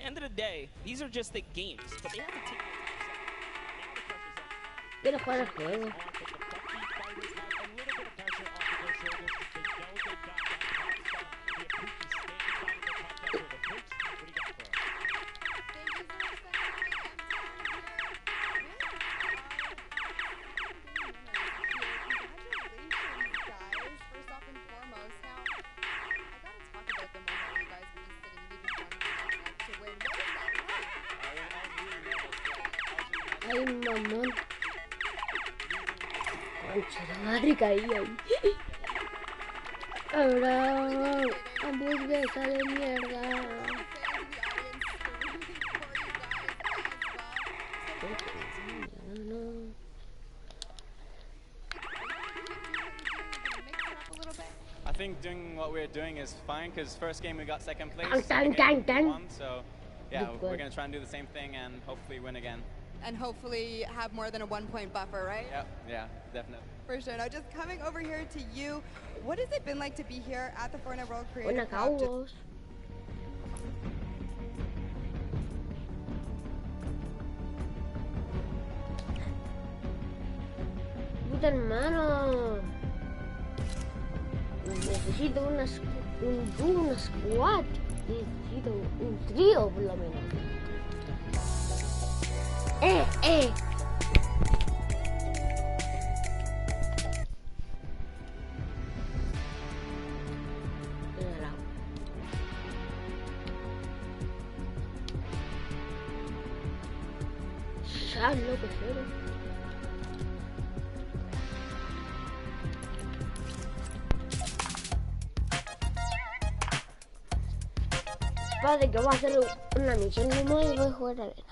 end of the day, these are just the games, but they have to take Quiero jugar el juego. Ay, mamón. Concha de madre, caí ahí. Ahora, hamburguesa de mierda. I think doing what we're doing is fine because first game we got second place, won, so yeah, we're gonna try and do the same thing and hopefully win again. And hopefully have more than a 1-point buffer, right? Yep, yeah, definitely. For sure. Now, just coming over here to you, what has it been like to be here at the FORTNITE World Creative Cup? Puta hermano. Necesito una squad. Necesito un trío por lo menos. Ya, loco, cero. Padre, que voy a hacer una misión nueva y voy a jugar arena.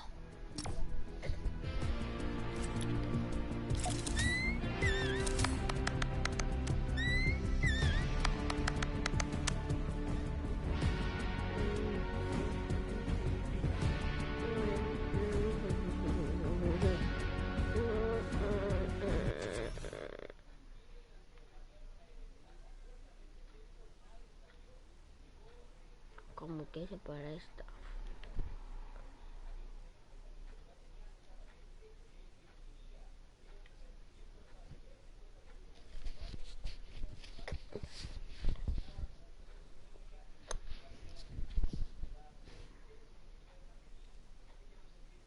Como que se para esta.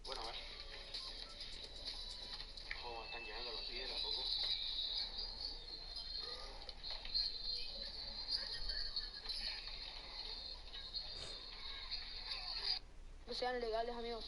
Bueno, a ver. Oh, están llegando los pies a poco. No sean legales, amigos.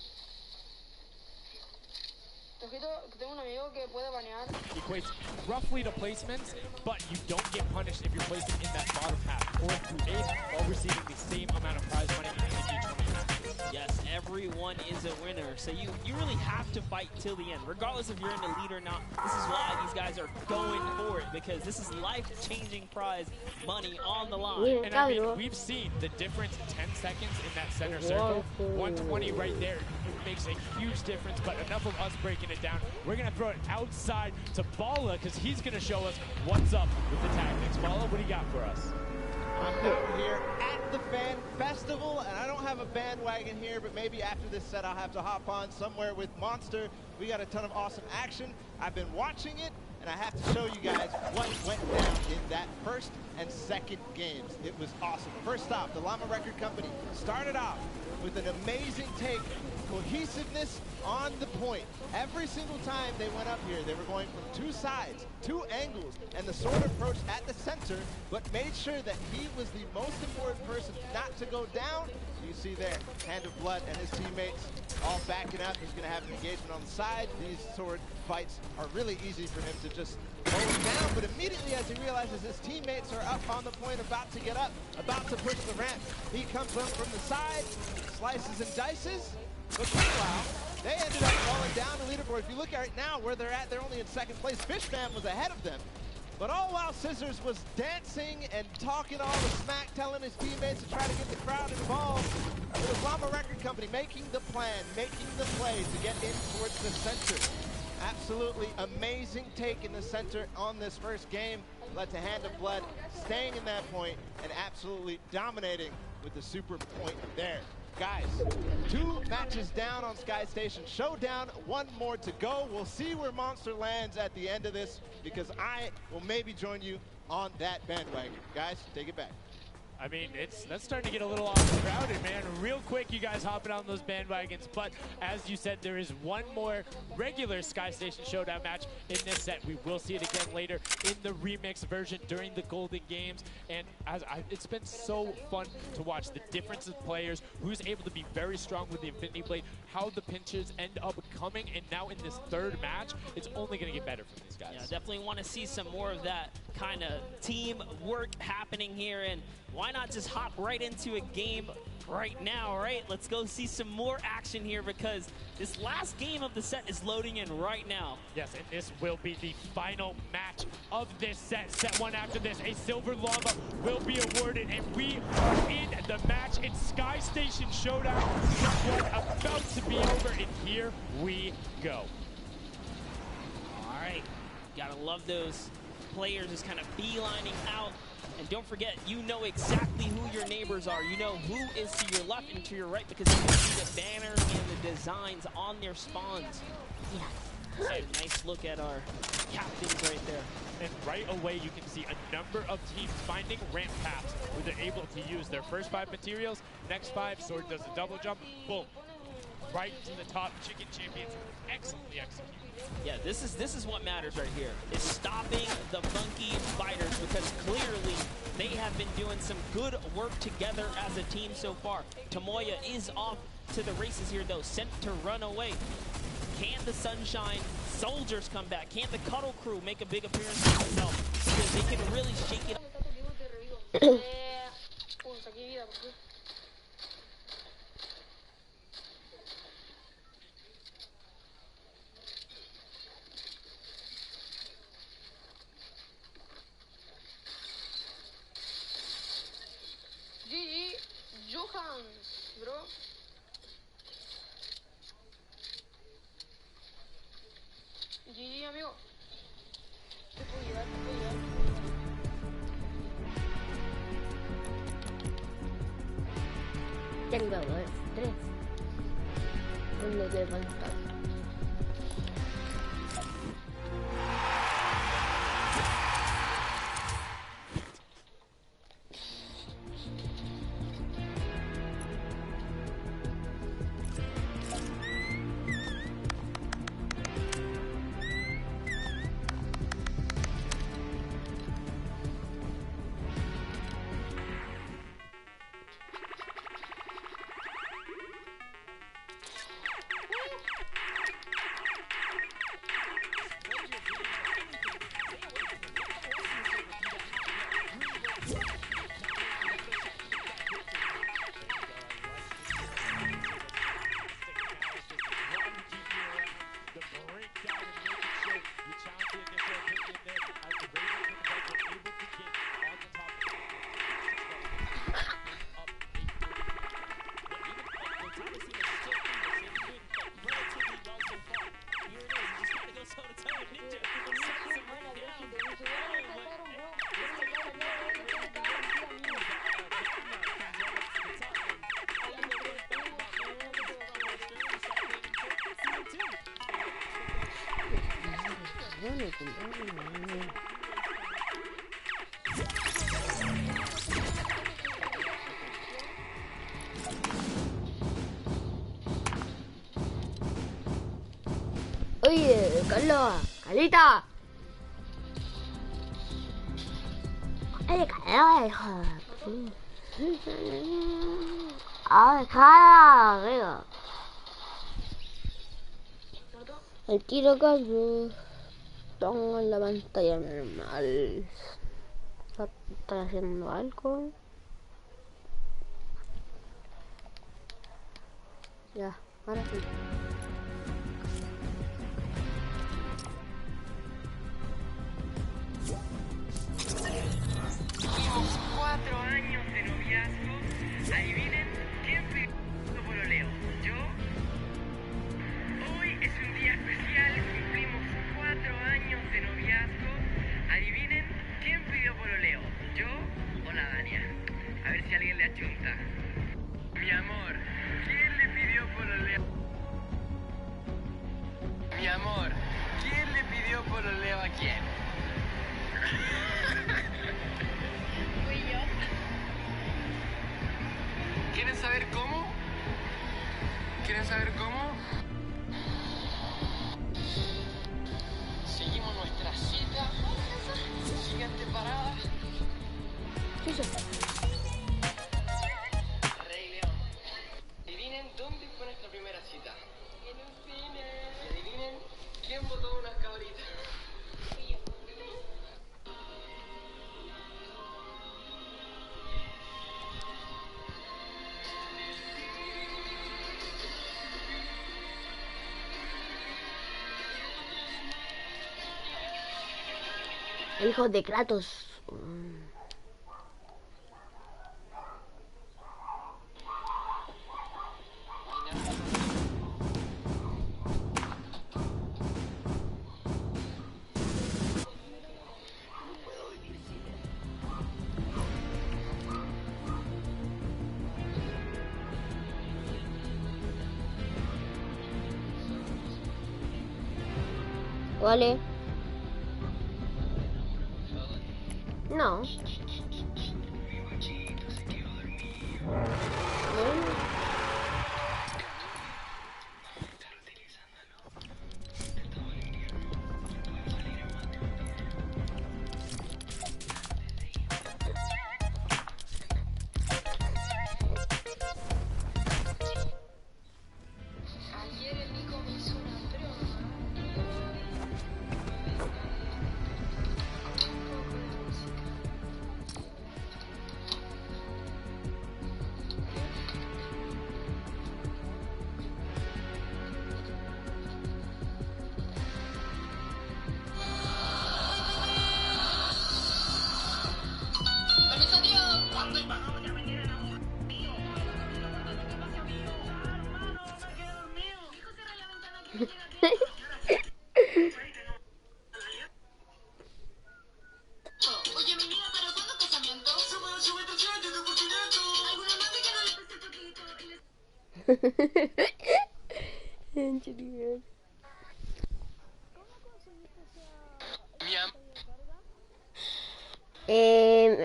Ojito, que tengo un amigo que puede banear. Equates roughly to placements, but you don't get punished if you're placing in that bottom half, 4th through 8th, while receiving the same amount of prize money in each one of your matches. Yes, everyone is a winner, so you really have to fight till the end, regardless if you're in the lead or not. This is why these guys are going for it, because this is life-changing prize money on the line. And I mean, we've seen the difference in 10 seconds in that center circle. 120 right there makes a huge difference, but enough of us breaking it down. We're going to throw it outside to Bala, because he's going to show us what's up with the tactics. Bala, what do you got for us? I'm down here at the Fan Festival, and I don't have a bandwagon here, but maybe after this set I'll have to hop on somewhere with Monster. We got a ton of awesome action. I've been watching it, and I have to show you guys what went down in that first and second games. It was awesome. First off, the Llama Record Company started off with an amazing take, cohesiveness on the point. Every single time they went up here, they were going from two sides, two angles, and the sword approach at the center, but made sure that he was the most important person not to go down. You see there, Hand of Blood and his teammates all backing up. He's going to have an engagement on the side. These sword fights are really easy for him to just mow him down, but immediately as he realizes his teammates are up on the point, about to get up, about to push the ramp, he comes up from the side, slices and dices, but meanwhile, they ended up falling down the leaderboard. If you look at it now where they're at, they're only in second place. Fishman was ahead of them. But all while Scissors was dancing and talking all the smack, telling his teammates to try to get the crowd involved, it was Llama Record Company making the plan, making the play to get in towards the center. Absolutely amazing take in the center on this first game. Led to Hand of Blood staying in that point and absolutely dominating with the super point there. Guys, 2 matches down on Sky Station Showdown, 1 more to go. We'll see where Monster lands at the end of this, because I will maybe join you on that bandwagon. Guys, take it back. I mean, that's starting to get a little overcrowded, man. Real quick, you guys hopping on those bandwagons. But as you said, there is 1 more regular Sky Station Showdown match in this set. We will see it again later in the remix version during the Golden Games. And it's been so fun to watch the difference of players, who's able to be very strong with the Infinity Blade, how the pinches end up coming. And now in this 3rd match, it's only going to get better for these guys. Yeah, definitely want to see some more of that kind of team work happening here. And why not just hop right into a game right now, right? Let's go see some more action here, because this last game of the set is loading in right now. Yes, and this will be the final match of this set. Set 1 after this, a silver lava will be awarded, and we are in the match. It's Sky Station Showdown. Set 1 about to be over, and here we go. All right, gotta love those players just kind of beelining out. And don't forget, you know exactly who your neighbors are. You know who is to your left and to your right, because you can see the banners and the designs on their spawns. Yeah. So nice look at our captains right there. And right away, you can see a number of teams finding ramp paths where they're able to use their first 5 materials. Next 5, Sword does a double jump. Boom. Right to the top. Chicken Champions excellently executed. Yeah, this is what matters right here. Is stopping the funky fighters, because clearly they have been doing some good work together as a team so far. Tomoya is off to the races here, though, sent to run away. Can the Sunshine Soldiers come back? Can the Cuddle Crew make a big appearance for themselves? Because they can really shake it up. Bro. GG, amigo. Te puedo llevar, te puedo llevar. Tengo 3. ¿Dónde te falta? Oye, Carlos, Carlita. Oye, Carlos, hijo. Ay, Carlos, venga. El tiro cayó. Pongo en la pantalla normal. Estoy haciendo algo. Ya, ahora sí. Tuvimos 4 años de noviazgo. Adivinen quién pidió pololeo. ¿Yo? Hoy es un día especial. Cumplimos 4 años de noviazgo. Adivinen quién pidió pololeo. ¿Yo o la Dania? A ver si alguien le achunta. Mi amor, ¿quién le pidió amor, ¿quién le pidió pololeo a quién? Fui yo. ¿Quieren saber cómo? ¿Quieren saber cómo? Seguimos nuestra cita. Siguiente parada. Rey León. Adivinen dónde fue nuestra primera cita. En un cine. Y adivinen quién botó unas cabritas. Fui yo. El hijo de Kratos. Vale. No. Ayer el Nico me hizo una broma. Un poco de música. ¡Permiso, tío! ¿Cuándo iban a venir el amor mío? Oye, mi vida, ¿para cuándo casamiento? Sube 3 años de oportunato. ¿Alguna más de que no le pese poquito?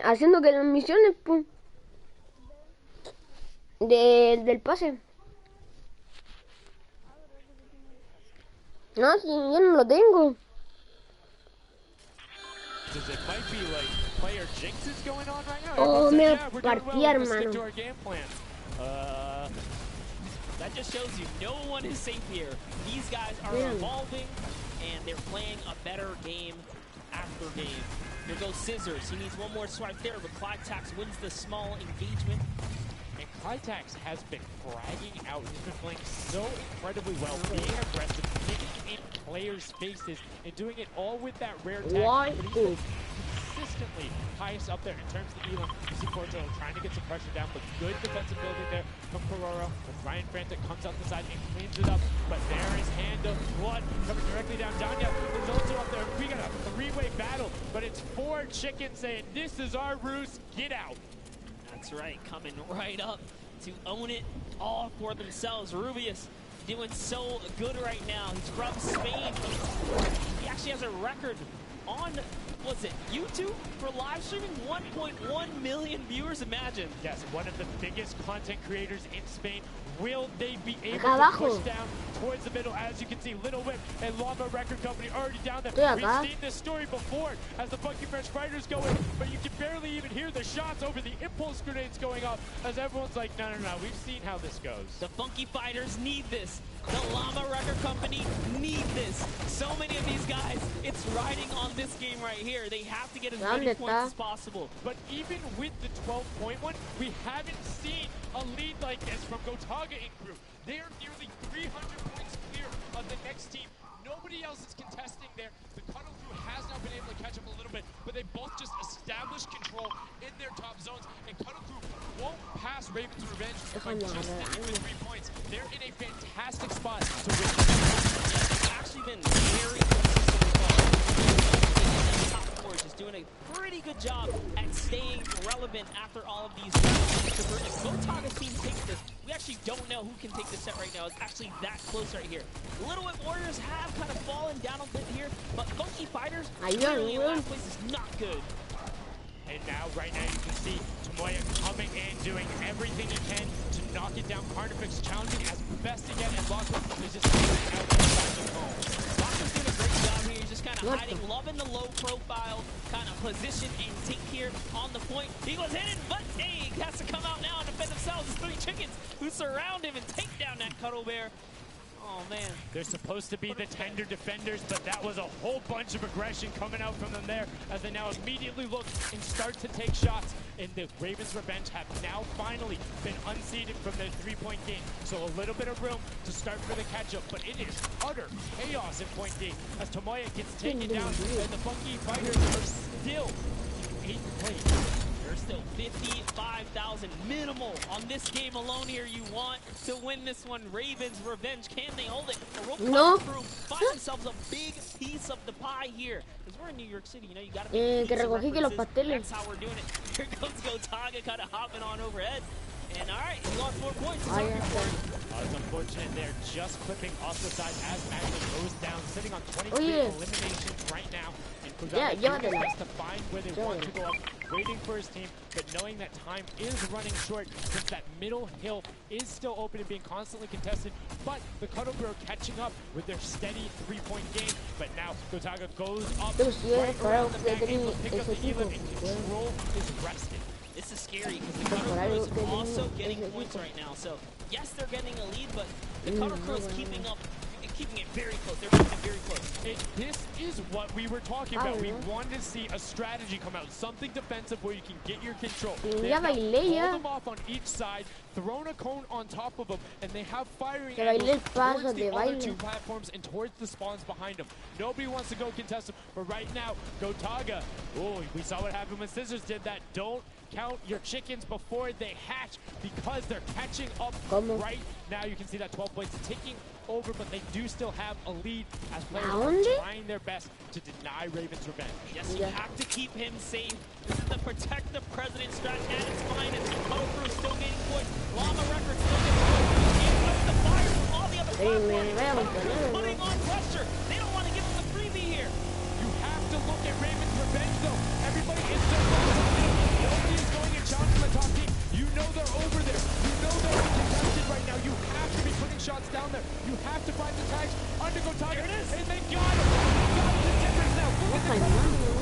Haciendo que las misiones, pum, del pase. No, si yo no lo tengo. It might be like player jinxes going on right now. Oh, Everyone me said, yeah, we're doing partí, well. Let's stick hermano. to our game plan. That just shows you no one is safe here. These guys are evolving, and they're playing a better game after game. Here goes Scissors. He needs one more swipe there, but Clytax wins the small engagement. And Clytax has been fragging out. He's been playing so incredibly well, being aggressive, getting in players' faces, and doing it all with that rare tech. Why? But he's been consistently highest up there in terms of Elam. You see Corto trying to get some pressure down, but good defensive building there from Corora. But Ryan Frantic comes out the side and cleans it up. But there is Hand of Blood coming directly down. Danya is also up there. We got a three-way battle, but it's 4 chickens saying, this is our roost, get out. That's right, coming right up to own it all for themselves. Rubius doing so good right now. He's from Spain. He actually has a record on, what's it, YouTube for live streaming? 1.1 million viewers, imagine. Yes, one of the biggest content creators in Spain. Will they be able Acá to abajo. push down towards the middle? As you can see, Little Whip and Llama Record Company already down there. Estoy We've acá. seen this story before as the Funky Fresh Fighters go in, but you can barely even hear the shots over the impulse grenades going off as everyone's like, no, no, no, we've seen how this goes. The Funky Fighters need this. The Llama Record Company need this. So many of these guys, it's riding on this game right here. They have to get as many ¿Dónde points está? as possible. But even with the 12-point one, we haven't seen a lead like this from Gotaga Inc. Group. They are nearly 300 points clear of the next team. Nobody else is contesting there. The Cuddle Crew has now been able to catch up a little bit, but they both just established control in their top zones, and Cuddle Crew won't pass Raven's Revenge by just sticking with 3 points. They're in a fantastic spot to win. It's actually been very consistent with top four, just doing a pretty good job at staying relevant after all of these rounds. If Gotaga's team takes this, we actually don't know who can take this this set right now is actually that close right here. Little Whip Warriors have kind of fallen down a bit here, but Funky Fighters clearly in last place is not good. And now, right now, you can see Tomoya coming in, doing everything he can to knock it down. Carnifex challenging as best he can, and Locke is just moving out inside the home. Locke's doing a great job here. He's just kind of hiding, loving the low profile kind of position and take here on the point. He was hidden, but he has to come out now and defend themselves. It's 3 chickens who surround him and take down that Cuddle Bear. Oh, man. They're supposed to be the tender defenders, but that was a whole bunch of aggression coming out from them there as they now immediately look and start to take shots. And the Ravens Revenge have now finally been unseated from their 3-point game. So a little bit of room to start for the catch-up, but it is utter chaos in point game as Tomoya gets taken down and the Funky Fighters are still in 8th place. There's still 55,000 minimal on this game alone here. You want to win this one. Ravens Revenge. Can they hold it? No. Crew find themselves a big piece of the pie here. Because we're in New York City, you know, you got to be That's how we're doing it. Here goes Gotaga kind of hopping on overhead. And all right, he lost 4 points. It's unfortunate they're just clipping off the side as Magnus goes down, sitting on 23 eliminations right now. And Kuzawa has to find where they want to go up, waiting for his team, but knowing that time is running short since that middle hill is still open and being constantly contested. But the Cuddle Bear catching up with their steady 3-point game. But now Gotaga goes up right around the back, able to pick up the elim, and control is rested. This is scary because the Cuddle Crew is also getting points right now. So, yes, they're getting a lead, but the Cuddle Crew is keeping it very close. They're keeping it very close. This is what we were talking about. We wanted to see a strategy come out, something defensive where you can get your control. They have pulled them off on each side, thrown a cone on top of them, and they have firing angles towards the other 2 platforms and towards the spawns behind them. Nobody wants to go contest them, but right now, Gotaga, oh, we saw what happened when Scissors did that. Don't count your chickens before they hatch because they're catching up right now. You can see that 12 points ticking over, but they do still have a lead as players are trying their best to deny Ravens Revenge. Yes, you have to keep him safe. This is the protect the president strat at its finest. Cuddle Crew still gaining points. Llama Records still getting points. He puts the fire from all the other platforms. Putting on pressure. They don't want to give him the freebie here. You have to look at Ravens Revenge, though. Everybody is still nobody is going and challenging the top team. You know they're over there. You know they're contested right now. You have to be putting shots down there. You have to find the tags under Gotaga. And they got him. They got the difference now. Look at the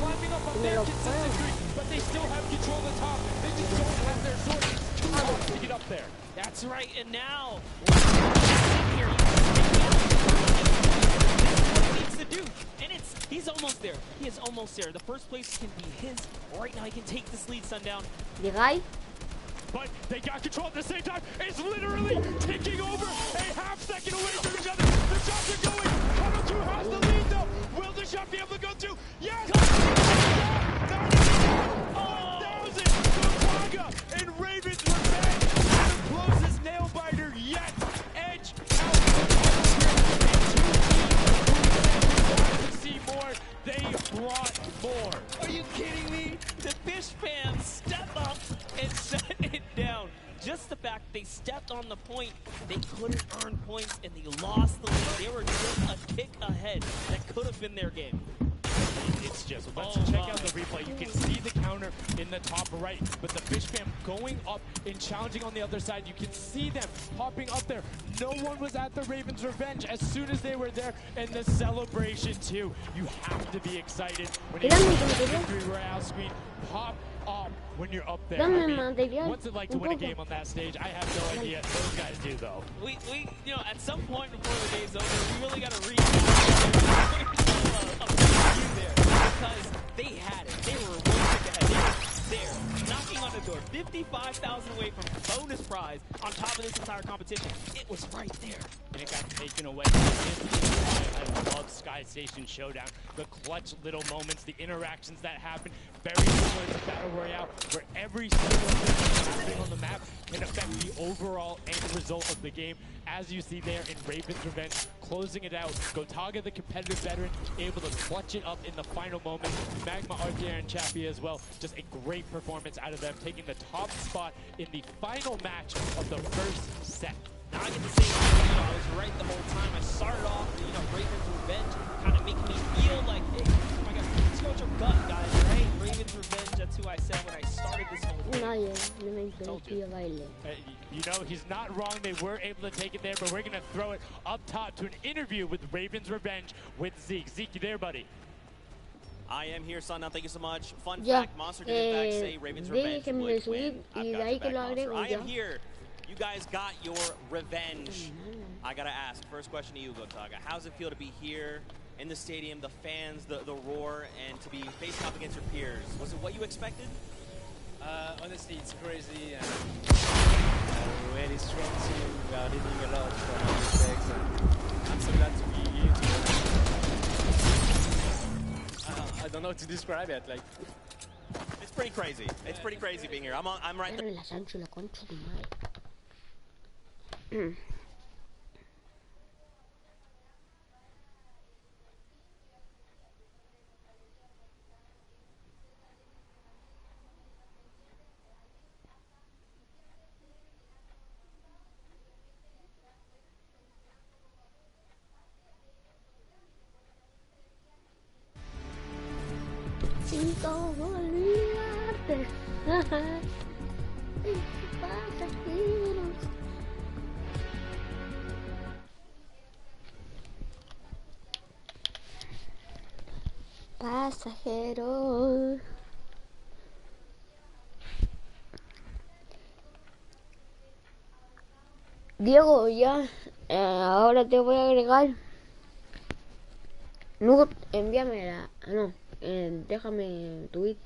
climbing up on their consistency, but they still have control of the top. They just don't have their sword. It's too hard to get up there. That's right. And now, to do, and he's almost there. He is almost there. The first place can be his. Right now, he can take this lead, Sundown. But they got control at the same time. It's literally taking over a half-second away from each other. The shots are going. Cuddle Crew has the lead, though. Will the shot be able to go through? Yes! 1,000! Gotaga and Ravens Revenge. The closest nail biter yet. Edge out to see more. They brought more. Are you kidding me? The Fish fans step up and shut it down. Just the fact they stepped on the point, they couldn't earn points and they lost the lead. They were just a kick ahead. That could have been their game. It's just, let's check out the replay. You can see the counter in the top right, but the Fish fam going up and challenging on the other side. You can see them hopping up there. No one was at the Ravens Revenge as soon as they were there, and the celebration too. You have to be excited when you see the victory royale screen pop up when you're up there. I mean, what's it like to win a game on that stage? I have no idea. Those guys do, though. We you know, at some point before the day's over, we really got to read there because they had it. They were one tick ahead. They were there, knocking on the door. 55,000 away from bonus prize on top of this entire competition. It was right there. And it got taken away. I love Sky Station Showdown. The clutch little moments, the interactions that happen. Very similar to Battle Royale, where every single thing that's happening on the map can affect the overall end result of the game. As you see there in Ravens Revenge, closing it out. Gotaga, the competitive veteran, able to clutch it up in the final moment. Magma, RDR, and Chappie as well. Just a great performance out of them, taking the top spot in the final match of the first set. Now I get to say, I was right the whole time. I started off, Raven's Revenge, kind of making me feel like, hey, oh my God, let's go with your gut, guys, right? Raven's Revenge, that's who I said when I started this whole thing. You know, he's not wrong. They were able to take it there, but we're going to throw it up top to an interview with Raven's Revenge with Zeke. Zeke, you there, buddy? I am here, son. Now, thank you so much. Fun fact, Monster did in fact say Raven's Revenge would win. I've got your back, Monster. I am here. You guys got your revenge. I got to ask, first question to you, Gotaga. How does it feel to be here in the stadium, the fans, the roar, and to be facing off against your peers? Was it what you expected? Honestly, it's crazy. Really strong team. We are leading a lot from our mistakes. I'm so glad to be here. I don't know how to describe it. Like, it's pretty crazy. It's pretty crazy being here. I'm right there. Pasajero. Diego, ya, ahora te voy a agregar. No, envíame la... No, déjame tweet.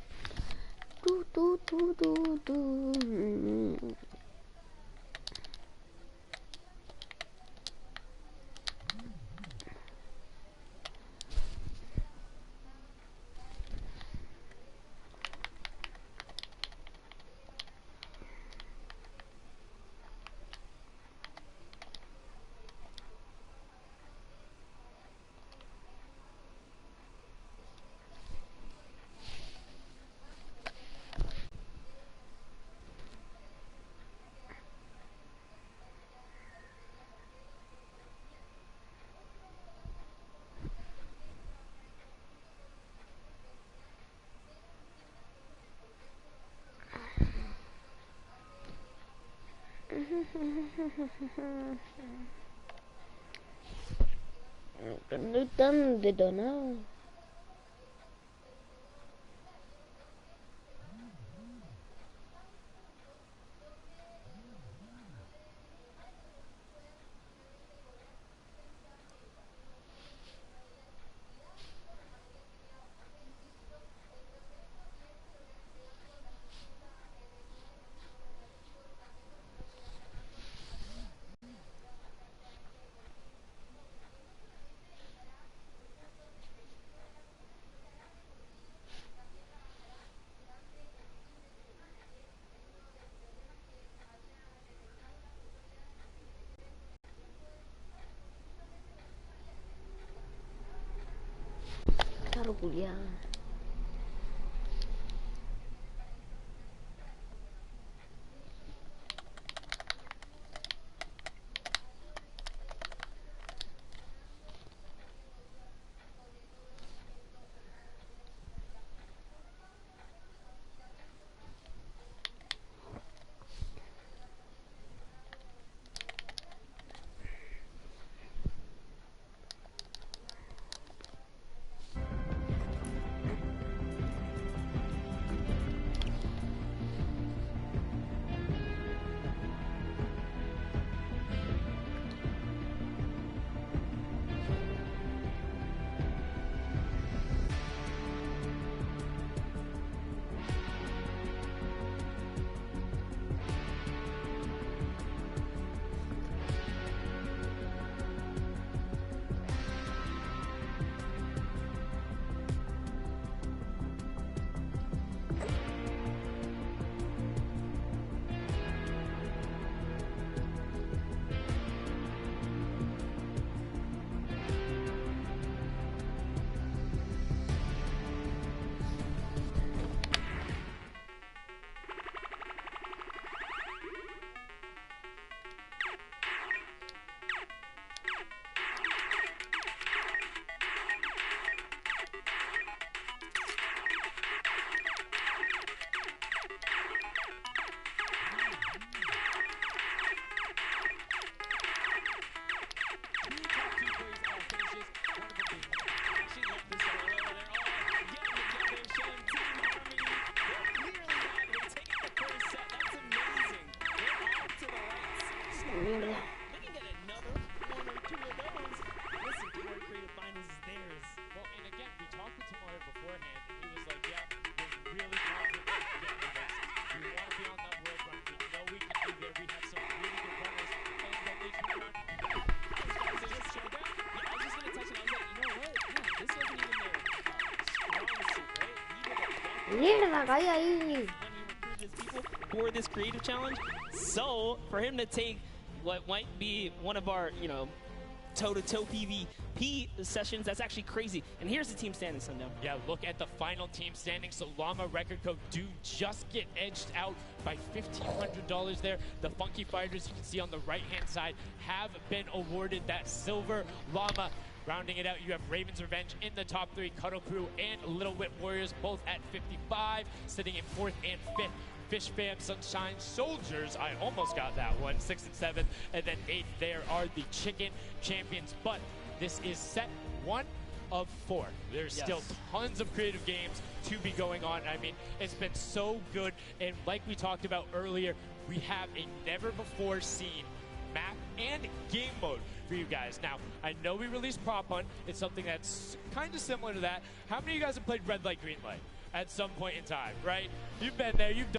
No estoy tan detonado. Claro, culiao. Mierda, caí ahí. For this creative challenge, so for him to take what might be one of our, you know, toe-to-toe PvP sessions, that's actually crazy. And here's the team standings, Sundown. Yeah, look at the final team standings. So Llama, Record Code do just get edged out by $1,500 there. The Funky Fighters, you can see on the right-hand side, have been awarded that silver. Llama, rounding it out, you have Raven's Revenge in the top 3, Cuddle Crew and Little Whip Warriors both at 55, sitting in 4th and 5th. Fish Fam, Sunshine Soldiers, I almost got that one, 6th and 7th, and then 8th there are the Chicken Champions. But this is set 1 of 4. There's still tons of creative games to be going on. I mean, it's been so good, and like we talked about earlier, we have a never-before-seen map and game mode for you guys. Now, I know we released Prop Hunt. It's something that's kind of similar to that. How many of you guys have played Red Light, Green Light at some point in time, right? You've been there, you've done.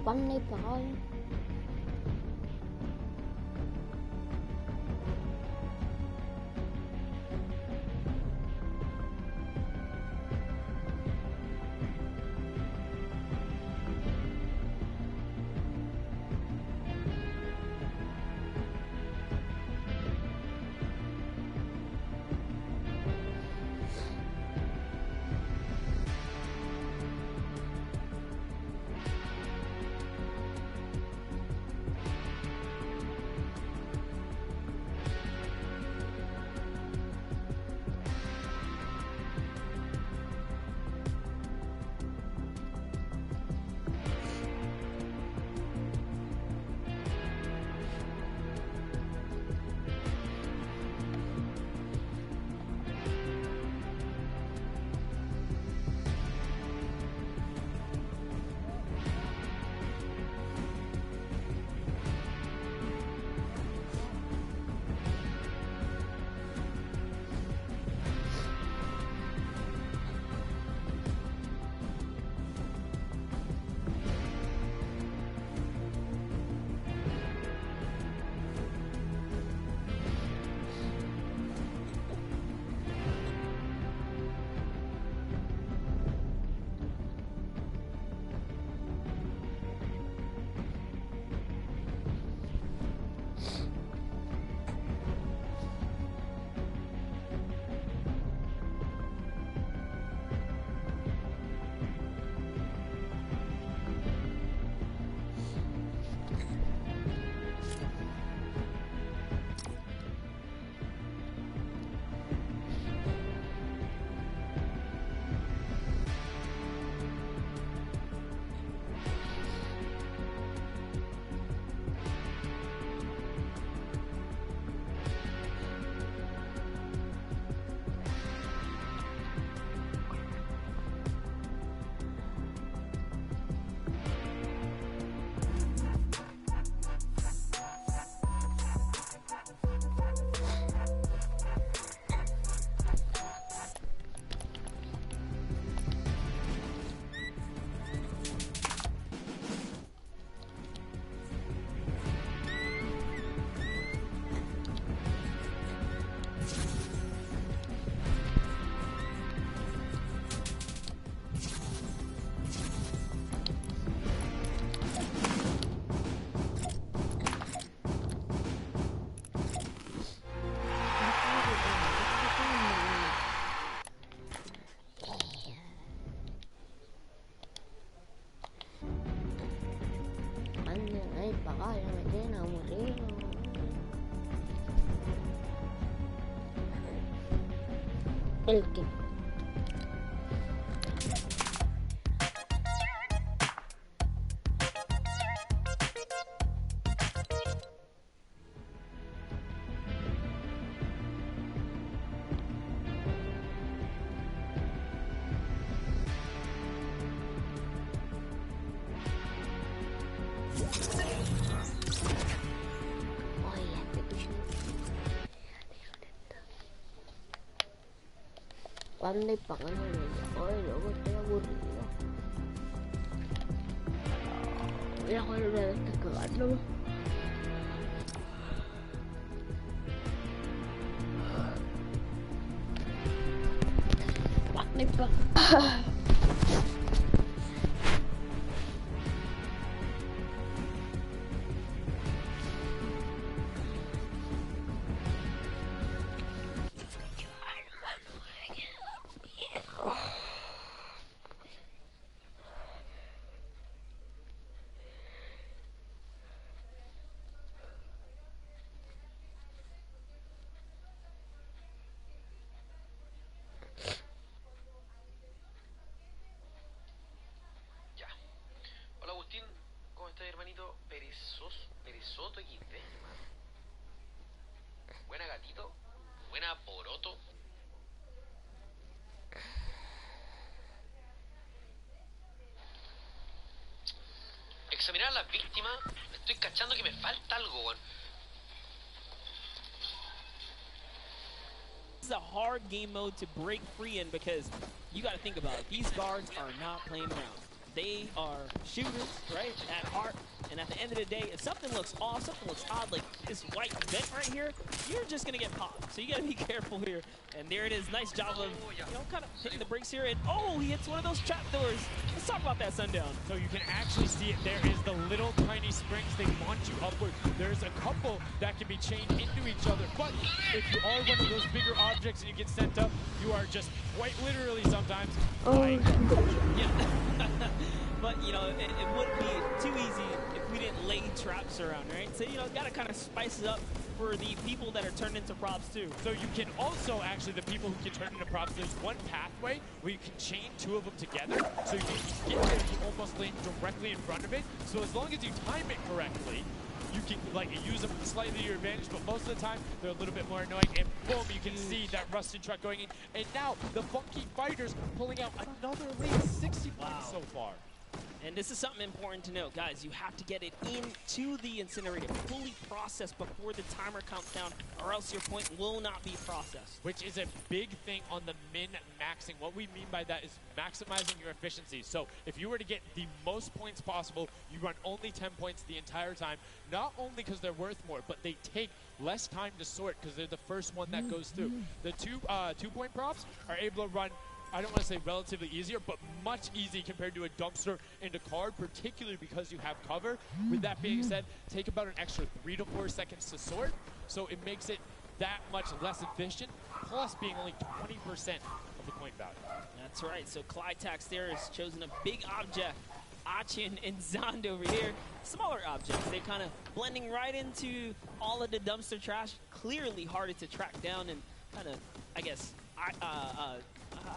Quanh đi bà ơi. El que. ¿Cuándo hay pagan ya? Ay, luego estoy aburrido. Voy a jugar una de estas cagando. ¿Cuándo hay pagan? Hermanito perezoso XD, hermano. Buena gatito, buena poroto. Examinar a las víctimas, estoy cachando que me falta algo, weón. This is a hard game mode to break free in because you got to think about it. These guards are not playing around. They are shooters, right, at heart, and at the end of the day, if something looks off, something looks odd, like this white vent right here, you're just going to get popped. So you got to be careful here. And there it is. Nice job of, kind of hitting the brakes here. And, oh, he hits one of those trapdoors. Let's talk about that, Sundown. So you can actually see it. There is the little tiny springs. They launch you upward. There's a couple that can be chained into each other. But if you are one of those bigger objects and you get sent up, you are just quite literally sometimes flying. Yeah. But, it wouldn't be too easy if we didn't lay traps around, right? So, got to kind of spice it up for the people that are turned into props, too. So you can also, actually, the people who can turn into props, there's one pathway where you can chain two of them together. So you can get there, you almost land directly in front of it. So as long as you time it correctly, you can use them slightly to your advantage, but most of the time they're a little bit more annoying. And boom, you can see that rusted truck going in. And now the funky fighters pulling out another lead, 60 points so far. And this is something important to note, guys. You have to get it into the incinerator, fully processed before the timer counts down, or else your point will not be processed. Which is a big thing on the min-maxing. What we mean by that is maximizing your efficiency. So if you were to get the most points possible, you run only 10 points the entire time. Not only because they're worth more, but they take less time to sort because they're the first one that goes through. The two-point props are able to run, I don't want to say relatively easier, but much easier compared to a dumpster and a card, particularly because you have cover. With that being said, take about an extra 3 to 4 seconds to sort, so it makes it that much less efficient, plus being only 20% of the point value. That's right, so Clytax there has chosen a big object. Achin and Zond over here, smaller objects. They're kind of blending right into all of the dumpster trash, clearly harder to track down and kind of, I guess, how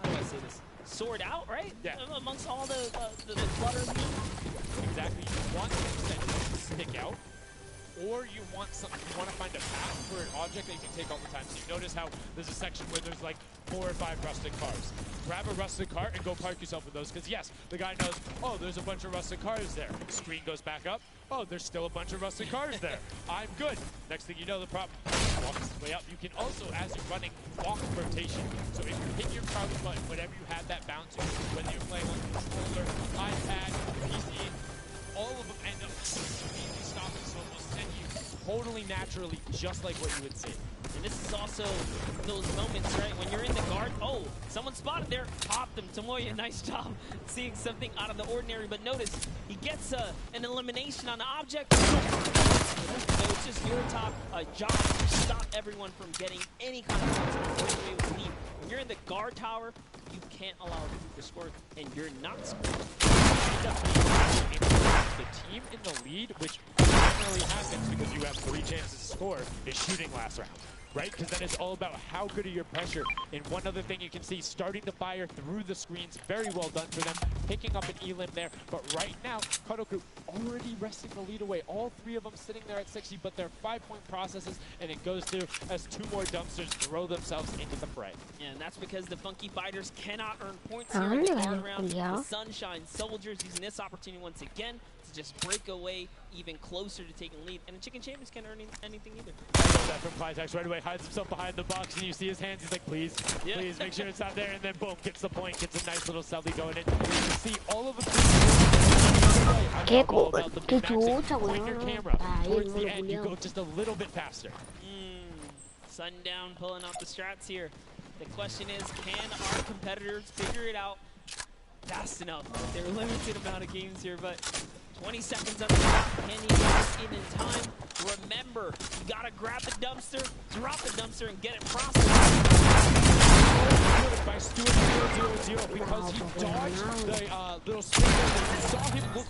do I say this? Sort out, right? Yeah. Amongst all the clutter here. Exactly. You want things that stick out, or you want something. You want to find a path for an object that you can take all the time. So you notice how there's a section where there's like 4 or 5 rusted cars. Grab a rusted car and go park yourself with those. Because yes, the guy knows. Oh, there's a bunch of rusted cars there. Screen goes back up. Oh, there's still a bunch of rusted cars there. I'm good. Next thing you know, the prop walks its way up. You can also, as you're running, walk rotation. So if you hit your crouch button, whenever you have that bounce, whether you're playing on controller, iPad, PC, all of them end up easy stopping. So it will send you totally naturally, just like what you would see. And this is also those moments, right, when you're in the guard. Oh, someone spotted there. Pop them. Tomoya, nice job seeing something out of the ordinary. But notice, he gets an elimination on the object. So it's just your job to stop everyone from getting any kind of points away with the lead. When you're in the guard tower, you can't allow them to score, and you're not scoring. The team in the lead, which generally happens because you have 3 chances to score, is shooting last round. right? Because then it's all about how good are your pressure. And one other thing you can see, starting to fire through the screens, very well done for them, picking up an elim there. But right now, Kadoku already wresting the lead away. All three of them sitting there at 60, but they're 5-point processes, and it goes through as 2 more dumpsters throw themselves into the fray. Yeah, and that's because the Funky Fighters cannot earn points here in the hard round. The Sunshine Soldiers using this opportunity once again to just break away even closer to taking lead. And the Chicken Champions can't earn anything either. I love that from Clitex. Right away, hides himself behind the box, and you see his hands. He's like, please, please, make sure it's not there. And then, boom, gets the point, gets a nice little selfie going in. And you can see all of them. Point your camera towards the end. You go just a little bit faster. Sundown pulling out the strats here. The question is, can our competitors figure it out fast enough? They're limited amount of games here, but 20 seconds on the clock. Can he get in time? Remember, you gotta grab the dumpster, drop the dumpster, and get it processed. By Stuart 000 because he dodged the little spin. You saw him look.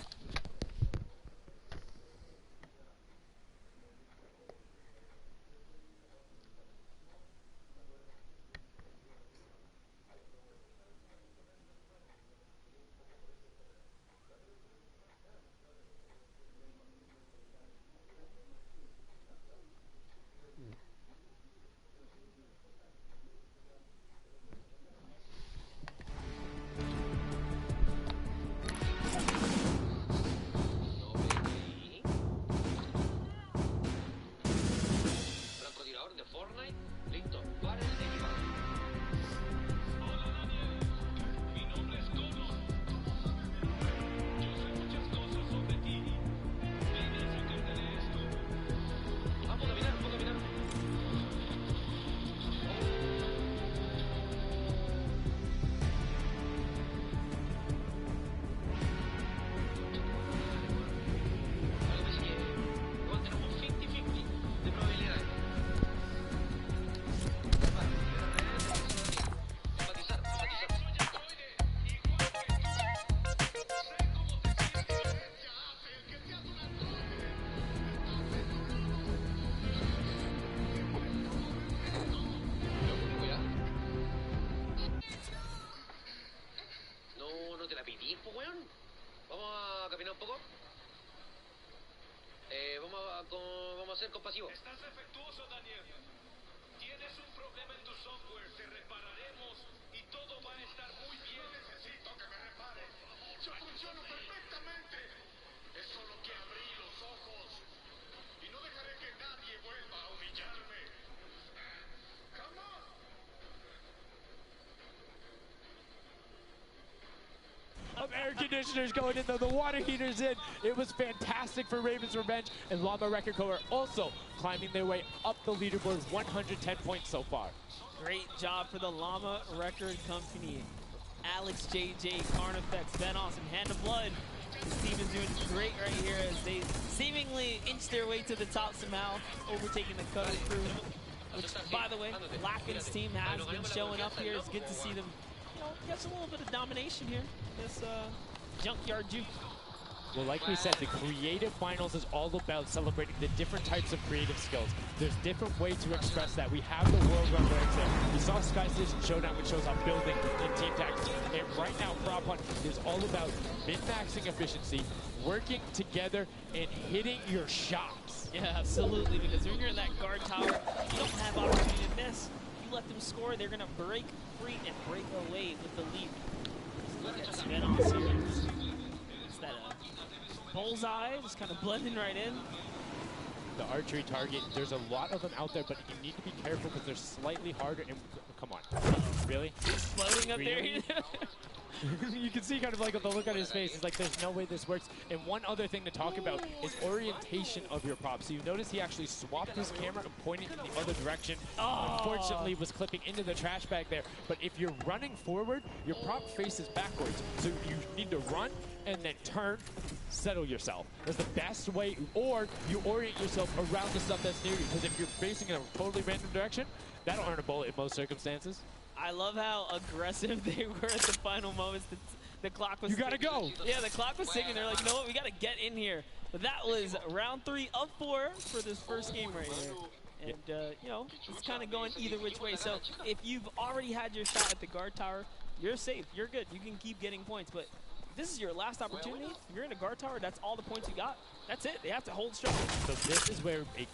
Fortnite, listo, para el equipado. Hola Daniel, mi nombre es Cono. Yo sé muchas cosas sobre ti. Vine a sacarte de esto. Puedo caminar, puedo caminar. Algo me sigue. Igual tenemos 50-50 de probabilidades. No te la pedí, pues, weón. Vamos a caminar un poco. Vamos a ser compasivos. Estás defectuoso, Daniel. Tienes un problema en tu software. Te repararemos y todo va a estar muy bien. Necesito que me repare. Yo funciono perfectamente. Es solo que abrí los ojos. Y no dejaré que nadie vuelva a humillarme. Come on. Air conditioners going in, though. The water heater's in. It was fantastic for Raven's Revenge, and Llama Record Co. are also climbing their way up the leaderboard, 110 points so far. Great job for the Llama Record Company. Alex, JJ, Carnifex, Ben Awesome, Hand of Blood. This team is doing great right here as they seemingly inch their way to the top somehow, overtaking the Cutter crew. Which, by the way, Lacken's team has been showing up here. It's good to see them, get a little bit of domination here. This Junkyard Juke. Well, like we said, the creative finals is all about celebrating the different types of creative skills. There's different ways to express that. We have the World Run Ranks there. We saw Sky Station Showdown, which shows up building in team tactics. And right now, Prop Hunt is all about min-maxing efficiency, working together, and hitting your shots. Yeah, absolutely, because when you're in that guard tower, you don't have opportunity to miss. You let them score, they're going to break free and break away with the lead. Look at Sven here. It's that bullseye, just kind of blending right in. The archery target, there's a lot of them out there, but you need to be careful because they're slightly harder. And come on, really? He's floating up really? There. You can see kind of like the look on his face. He's like, there's no way this works. And one other thing to talk about is orientation of your prop. So you notice he actually swapped his camera and pointed in the other direction. Oh. Unfortunately, was clipping into the trash bag there. But if you're running forward, your prop faces backwards. So you need to run and then turn, settle yourself. That's the best way. Or you orient yourself around the stuff that's near you. Because if you're facing in a totally random direction, that'll earn a bullet in most circumstances. I love how aggressive they were at the final moments. The clock was... You gotta go! Yeah, the clock was ticking. They're like, you know what, we gotta get in here. But that was round 3 of 4 for this first game right here. And, you know, it's kind of going either which way. So if you've already had your shot at the guard tower, you're safe. You're good. You can keep getting points. But if this is your last opportunity, if you're in a guard tower, that's all the points you got. That's it. They have to hold strong. So this is where it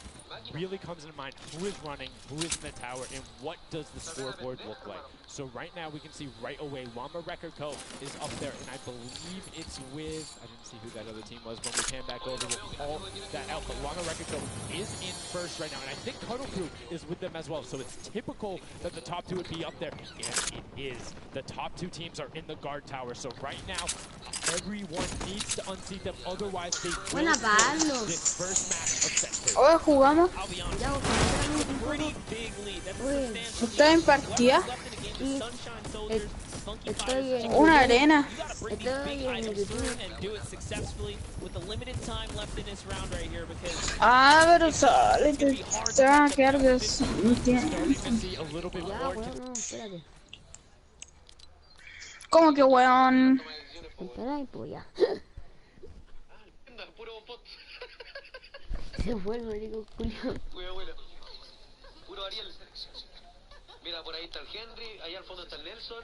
really comes into mind who is running, who is in the tower, and what does the scoreboard look like. So right now we can see right away Llama Record Co. is up there, and I believe it's with, I didn't see who that other team was when we came back over. We'll call that out, but Llama Record Co. is in first right now, and I think Cuddle Crew is with them as well. So it's typical that the top two would be up there, and it is. The top two teams are in the guard tower. So right now, everyone needs to unseat them, otherwise they will this first match of set 2. Hoy jugamos. Estoy en partida. Estoy en una arena. Ah, pero sale, te van a quedar de eso. ¿Cómo que weón? Espera y pues ya. Se fue el marico culiao. Puro Ariel. Mira, por ahí está el Henry, ahí al fondo está el Nelson,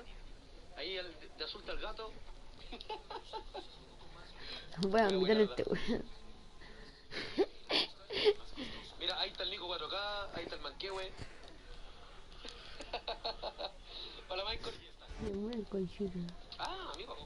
ahí de azul está el gato. Voy a mirar este weón. Mira, ahí está el Nico 4K, ahí está el Manquehue. Hola, Michael. El conchito. Ah, amigo.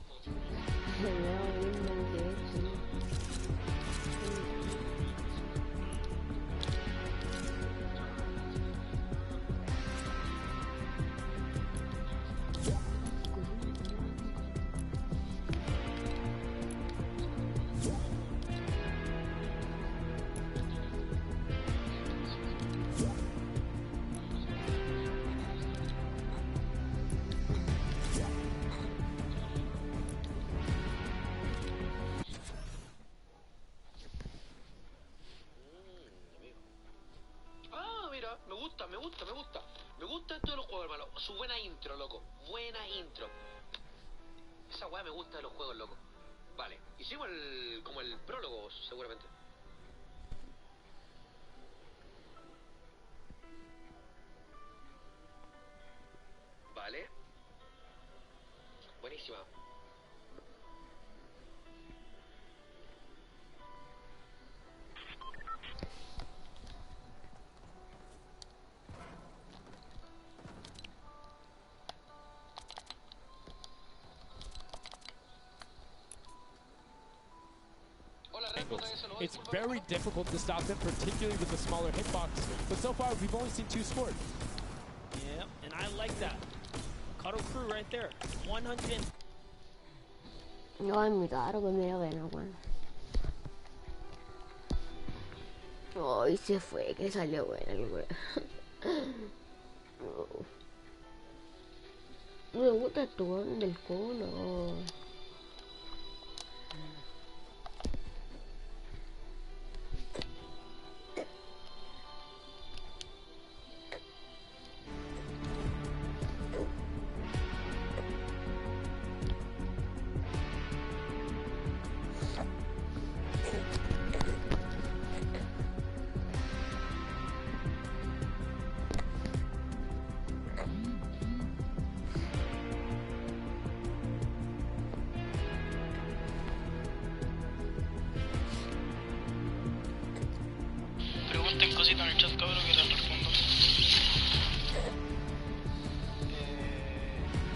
Me gusta esto de los juegos, hermano. Su buena intro, loco. Buena intro. Esa weá me gusta de los juegos, loco. Vale. Hicimos como el prólogo, seguramente. Vale. Buenísima. It's very difficult to stop them, particularly with the smaller hitbox. But so far, we've only seen 2 scored. Yeah, and I like that. Cuddle Crew right there. 100. No, es muy caro que me lo ven, weón. Ay, se fue, que salió buena el weón. Me gusta el weón del cono. Pregunten cositas en el chat, cabrón, que les respondo.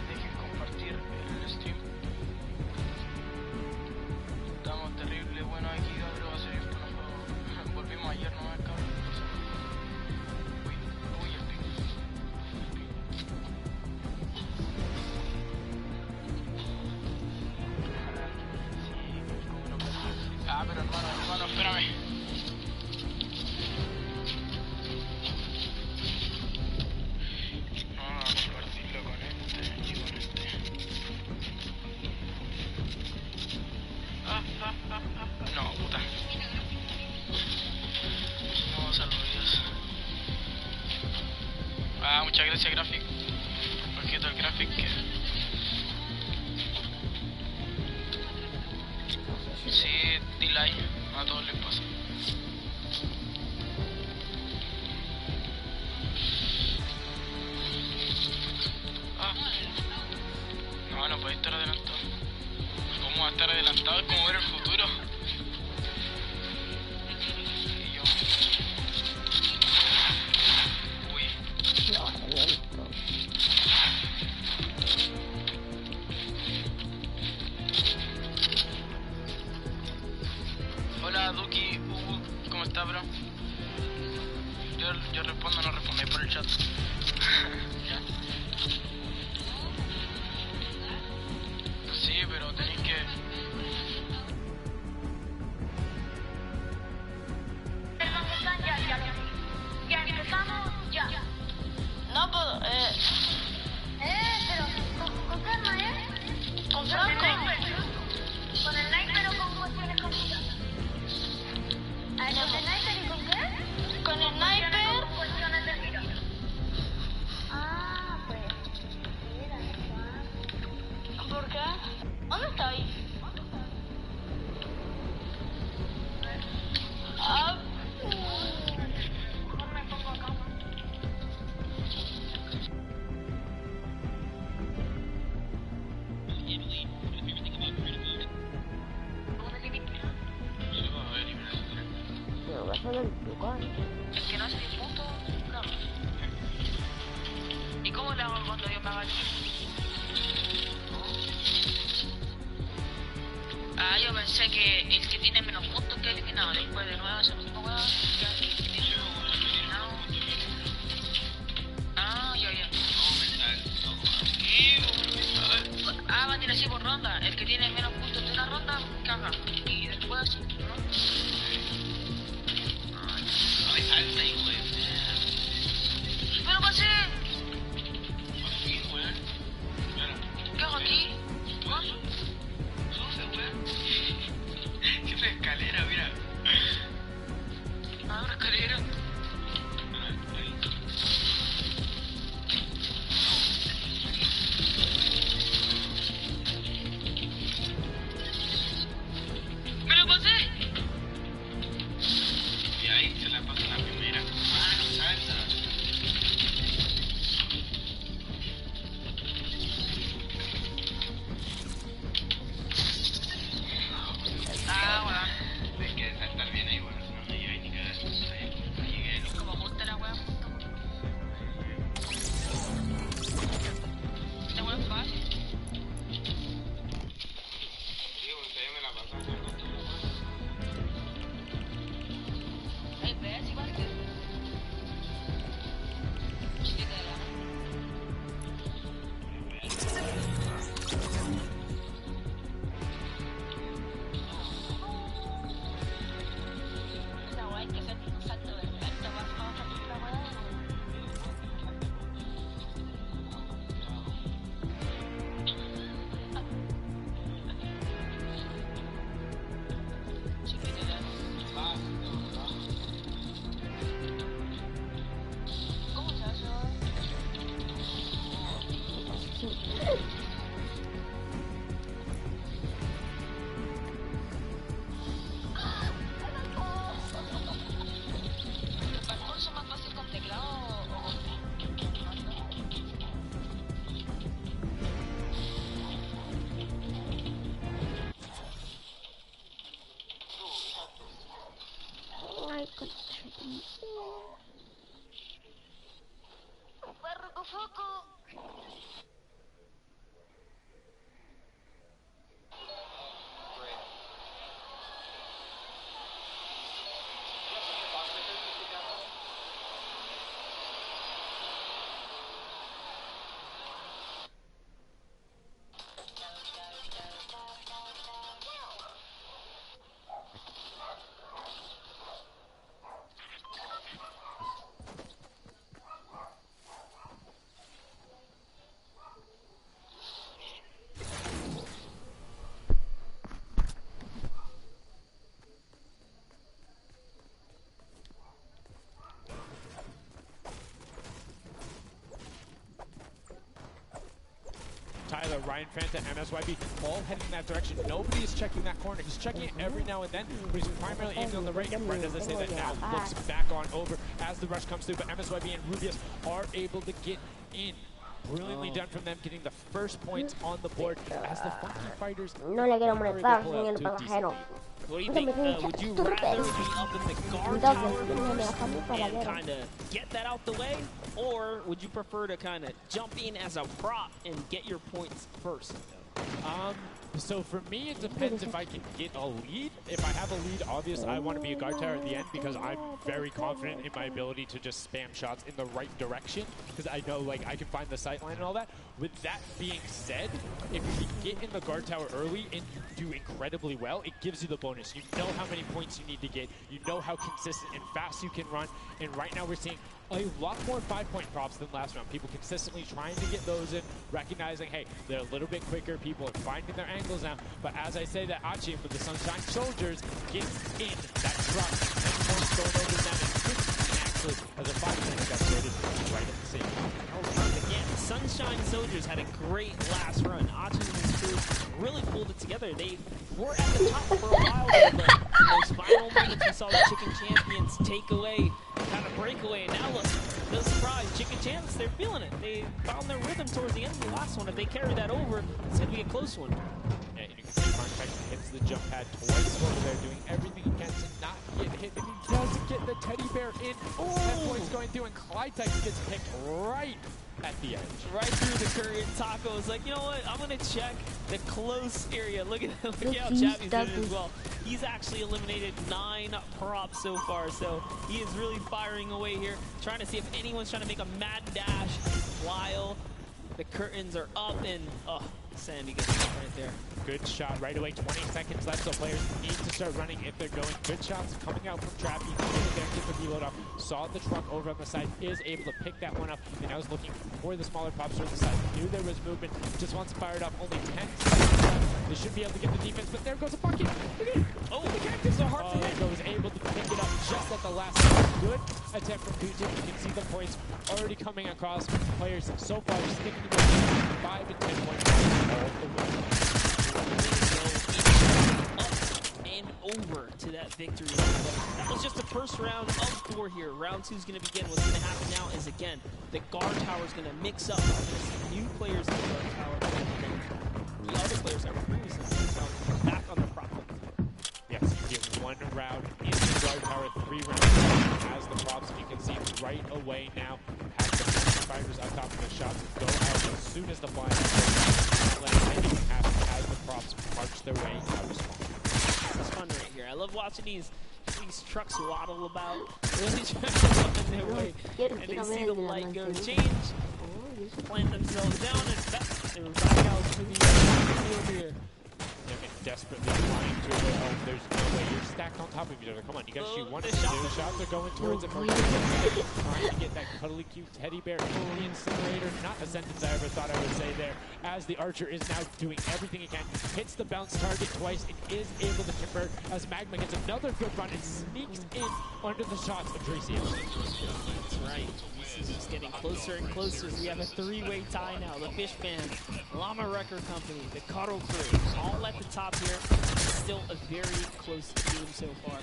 Dejen compartir el stream. Estamos terrible buenos aquí, cabrón. Va a ser esto, no volvimos ayer nomás, cabrón. Uy, el pico. Ah, pero hermano, espérame. No, puta. No, saludos. Ah, muchas gracias, Graphic. Ojito el Graphic. Sí, delay. A todos les pasa. Estaba como ver el futuro. Y yo. Uy. Hola Duki, ¿cómo está, bro? Yo respondo, no respondí por el chat. Ya. Sí, pero tenéis que... Ya empezamos, ya. No puedo, pero con calma, Con Franco. ¿Con el sniper o con cuestiones complicadas? ¿Con el sniper y con qué? Con el sniper. Con cuestiones de tiro. Ah, pues. Mira, ¿por qué? ¿Dónde estáis? Ah. Mejor me pongo acá. Es que no es 10 puntos, claro. ¿Y cómo le hago cuando yo me haga Ah, yo pensé que el que tiene menos puntos que eliminado. Después de nuevo ese mismo weón, ya eliminado. Ah, ya. Ah, van a ir así por ronda. El que tiene menos puntos de una ronda, caga. Y después así, ¿no? Pero pasé. ¿Qué hago aquí? ¿Qué es la escalera? Mira. Ah, una escalera. ¡Me lo pasé! Y ahí se la pasa la primera. Ah, no salta. Ah, weón. Hay que saltar bien ahí, bueno, si no, no llegué ni cagar. Ahí llegué, Es como justo la weón. Esta weón es fácil. Sí, usted me la pasó. Hay veces igual que... Esa weón hay que hacer un salto de efecto para hacer la weón. ¿Cómo se hace ahora? ¿Los parkour son más fáciles con teclado o con Ay, ¡Perro foco! Tyler, Ryan Fanta, MSYB, all heading in that direction. Nobody is checking that corner. He's checking it every now and then, but he's primarily aiming on the right. And Brent, as I say that now, looks back on over as the rush comes through, but MSYB and Rubius are able to get in. Brilliantly done from them, getting the first points on the board as the Funky Fighters. No le quiero molestar, señor pasajero. What do you think? Would you rather be up in the guard tower and kind of get that out the way, or would you prefer to kind of jump in as a prop and get your points first? So for me, it depends if I can get a lead. If I have a lead, obviously I want to be a guard tower at the end because I'm very confident in my ability to just spam shots in the right direction because I know like I can find the sight line and all that. With that being said, if you get in the guard tower early and you do incredibly well, it gives you the bonus. You know how many points you need to get. You know how consistent and fast you can run. And right now we're seeing a lot more 5-point props than last round. People consistently trying to get those in, recognizing, hey, they're a little bit quicker. People are finding their angles now. But as I say that Achi with the Sunshine Soldiers gets in that truck. 10 points going over them and 15 actually as a 5-point got started right at the same time. Again, Sunshine Soldiers had a great last run. Achi and his crew really pulled it together. They were at the top for a while there, but in those final moments we saw the Chicken Champions take away, kind of breakaway, and now look, no surprise, Chicken Champs, they're feeling it. They found their rhythm towards the end of the last one. If they carry that over, it's going to be a close one. Yeah, you can see Contact hits the jump pad twice over there, doing everything he can to not get hit, and he does get the teddy bear in. 10 points going through, and Clytex gets picked right at the edge. Right through the current. Taco is like, you know what, I'm going to check the close area. Look at how Chappie's doing as well. He's actually eliminated 9 props so far, so he is really firing away here, trying to see if anyone's trying to make a mad dash while the curtains are up, and Sandy gets it right there. Good shot right away, 20 seconds left, so players need to start running if they're going. Good shots coming out from Trappy, get the reload off, saw the truck over on the side, is able to pick that one up, and I was looking for the smaller props on the side, knew there was movement, just wants to fire it up, only 10 seconds left. They should be able to get the defense, but there goes a bucket. Oh, the cactus are hard to hit. Was able to pick it up just at the last second. Good attempt from Putin. You can see the points already coming across. Players so far sticking to 5 and 10 points all the way. Up and over to that victory. That was just the first round of 4 here. Round 2 is going to begin. What's going to happen now is, again, the guard tower is going to mix up. New players in the guard tower. The other players that were previously in the guard tower back on the prop. Yes, you get 1 round in the guard tower, 3 rounds as the props. And you can see right away now, have the fighters on top of the shots go out as soon as the blind let anything happen as the props march their way out of spawn. It's fun right here. I love watching these trucks waddle about, really trying to find their way, and they see the light go change, plant themselves down, and they're back out to the field here. Desperately trying to there's no way you're stacked on top of each other. Come on, you gotta shoot one. 2 shots are going towards it. Trying to get that cuddly cute teddy bear in the incinerator. Not a sentence I ever thought I would say there. As the archer is now doing everything he can, hits the bounce target twice and is able to convert. As Magma gets another good run and sneaks in under the shots of Tracy. That's right. This is just getting closer and closer. We have a 3-way tie now. The Fish Band, Llama Record Company, the Cuddle Crew, all at the top here. Still a very close game so far.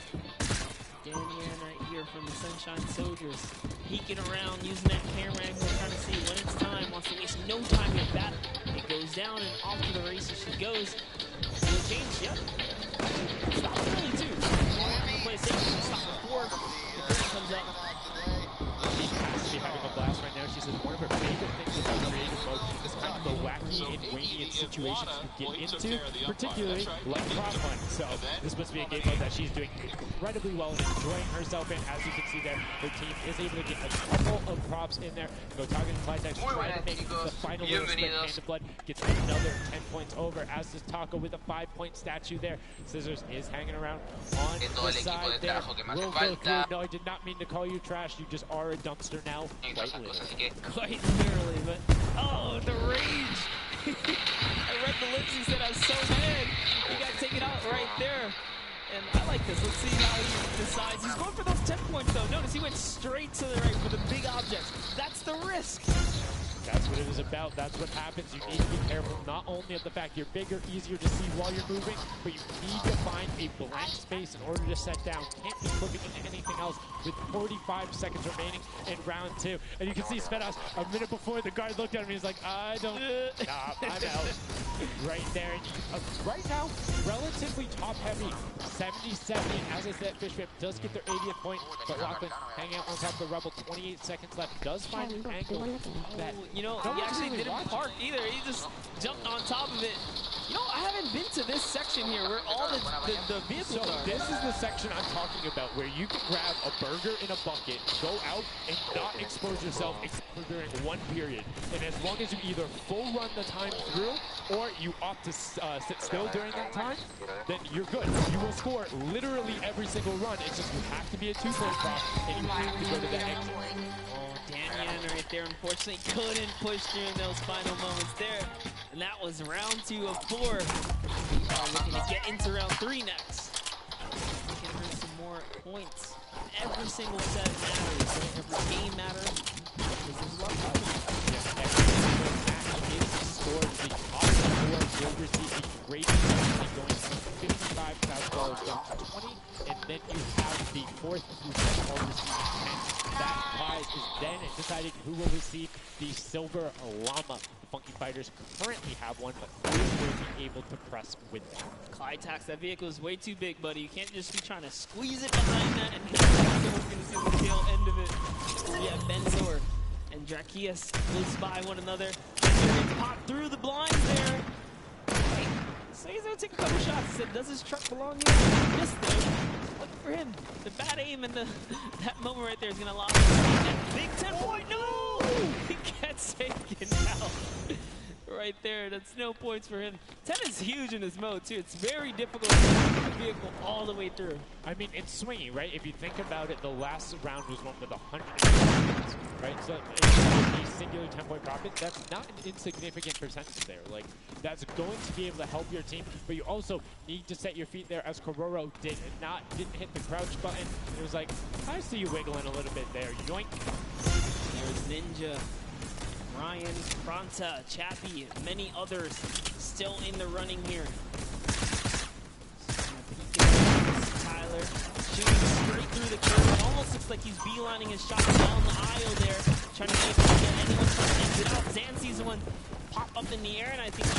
Damian right here from the Sunshine Soldiers, peeking around, using that camera angle, trying to see when it's time. Wants to waste no time in battle. It goes down and off to the races she goes. Will change, yep. Stops early too. Play safe, stop before the curtain comes up. She's having a blast right now. She says one of her favorite things about creative mode is kind of the wacky and winging situations you get into, particularly like prop hunt. So this must be a game mode that she's doing incredibly well and enjoying herself in. As you can see there, her team is able to get a couple of props in there. Go target Clytex, try to make the final little split. Hand of Blood gets another 10 points over, as does Taco with a 5-point statue there. Scissors is hanging around on the side there. Will go through. No, I did not mean to call you trash. You just are a dumpster now. Quite literally, but oh, the rage! I read the lips. He said, "I'm so mad." He got taken out right there, and I like this. Let's see how he decides. He's going for those 10 points, though. Notice he went straight to the right for the big objects. That's the risk. That's what it is is about. That's what happens. You need to be careful not only of the fact you're bigger, easier to see while you're moving, but you need to find a blank space in order to set down. Can't be flipping into anything else with 45 seconds remaining in round 2. And you can see Svetos, a minute before, the guard looked at him, he's like, I don't, nah, I'm out. Right there. And right now, relatively top-heavy, 70-70. As I said, Fishwhip does get their 80th point, but Lachlan hanging out on top of the Rebel, 28 seconds left, does find an angle that, you know, he actually didn't park either. He just jumped on top of it. You know, I haven't been to this section here where all the vehicles are. This is the section I'm talking about, where you can grab a burger in a bucket, go out, and not expose yourself during one period. And as long as you either full run the time through, or you opt to sit still during that time, then you're good. You will score literally every single run. It's just you have to be a 2-point prop, and you have to go to the exit. Daniel right there, unfortunately, couldn't push during those final moments there. And that was round 2 of 4. Looking to get into round 3 next. Looking for some more points. Every single set matters. Every game matters. This is luck. Every single match is scored. The top 4 will receive a great penalty going from $55,000 down to 20, and then you have the 4th through 10th all receiving 10. That prize is then deciding who will receive the Silver Llama. The Funky Fighters currently have one, but who will be able to press with them? Clitax, that vehicle is way too big, buddy. You can't just be trying to squeeze it behind that and someone's going to see the tail end of it. Yeah, Benzor and Drakias close by one another. Benzor gets popped through the blinds there. So he's going to take a couple shots. He said, does his truck belong here? He missed there. Look for him. The bad aim and that moment right there is going to lock him. Big 10-point. No! He gets taken out. Right there. That's no points for him. 10 is huge in this mode, too. It's very difficult to get the vehicle all the way through. I mean, it's swingy, right? If you think about it, the last round was one with 100 points, right? So a singular 10-point profit, that's not an insignificant percentage there. Like, that's going to be able to help your team, but you also need to set your feet there, as Kororo didn't hit the crouch button. It was like, I see you wiggling a little bit there. Yoink. There's Ninja, Ryan, Fronta, Chappie, many others still in the running here. Tyler shooting straight through the curve. It almost looks like he's beelining his shot down the aisle there, trying to see if he can get anyone trying to exit out. Zan sees one pop up in the air, and I think he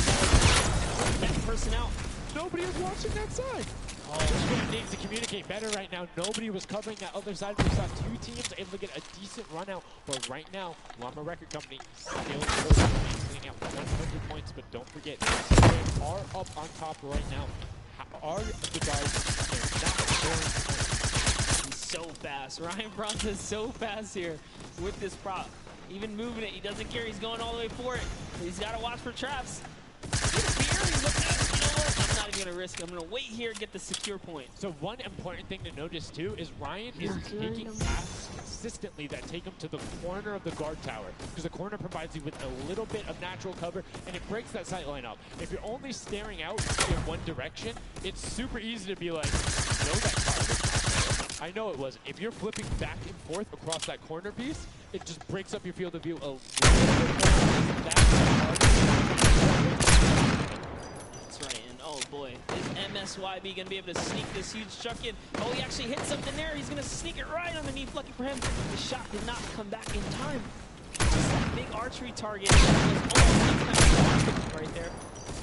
got that person out. Nobody was watching that side. Oh, Fishwhip needs to communicate better right now. Nobody was covering that other side. We saw 2 teams able to get a decent run out. But right now, Llama Record Company still cleaning out 100 points. But don't forget, they are up on top right now. Are the guards? They're not scoring points. He's so fast. Ryan Bronson is so fast here with this prop. Even moving it, he doesn't care. He's going all the way for it. But he's got to watch for traps. He's looking at it. You know what? I'm not even going to risk it. I'm going to wait here and get the secure point. So one important thing to notice, too, is Ryan is taking paths consistently that take him to the corner of the guard tower. Because the corner provides you with a little bit of natural cover, and it breaks that sight line up. If you're only staring out in one direction, it's super easy to be like, no, that car. I know it wasn't. If you're flipping back and forth across that corner piece, it just breaks up your field of view a little bit more. That's right, and oh boy, is MSYB going to be able to sneak this huge chuck in? Oh, he actually hit something there. He's going to sneak it right underneath. Lucky for him, the shot did not come back in time. Just that big archery target was right there.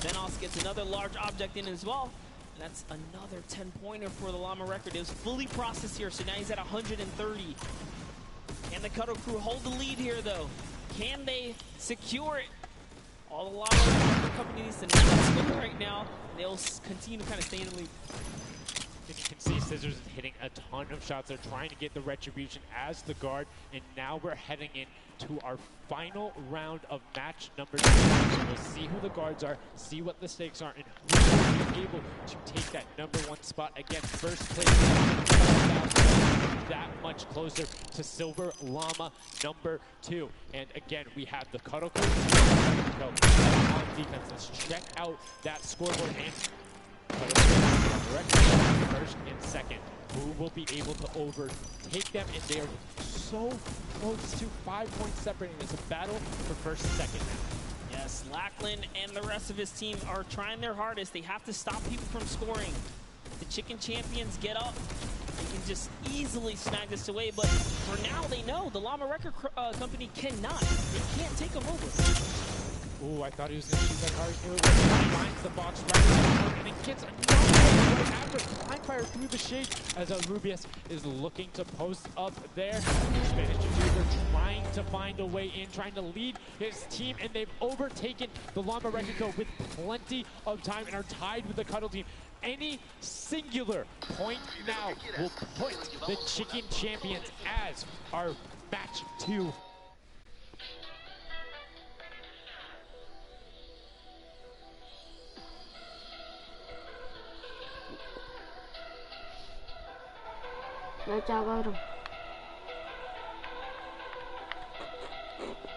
Venos gets another large object in as well. And that's another 10-pointer for the Llama Record. It was fully processed here, so now he's at 130. Can the Cuddle Crew hold the lead here, though? Can they secure it? All the Llama Company needs to not spin right now. They'll continue to kind of stay in the lead. And you can see Scissors is hitting a ton of shots. They're trying to get the retribution as the guard, and now we're heading into our final round of match number 2. We'll see who the guards are, see what the stakes are, and who will be able to take that #1 spot. Again, first place, that much closer to Silver Llama #2. And again, we have the Cuddle Crew on defense. Let's check out that scoreboard and first and second. Who will be able to overtake them? And they are so close to 5 points separating. It's a battle for first and second now. Yes, Lackland and the rest of his team are trying their hardest. They have to stop people from scoring. The Chicken Champions get up. They can just easily snag this away, but for now they know the Llama Record Company cannot. They can't take them over. Ooh, I thought he was going to shoot that hard. He finds the box right and then gets another right after. Blind fire through the shade as Rubius is looking to post up there. Spanish Jujutsu trying to find a way in, trying to lead his team, and they've overtaken the Llama Record Co. with plenty of time and are tied with the Cuddle team. Any singular point now will put the Chicken Champions as our match 2. Chào cabrón.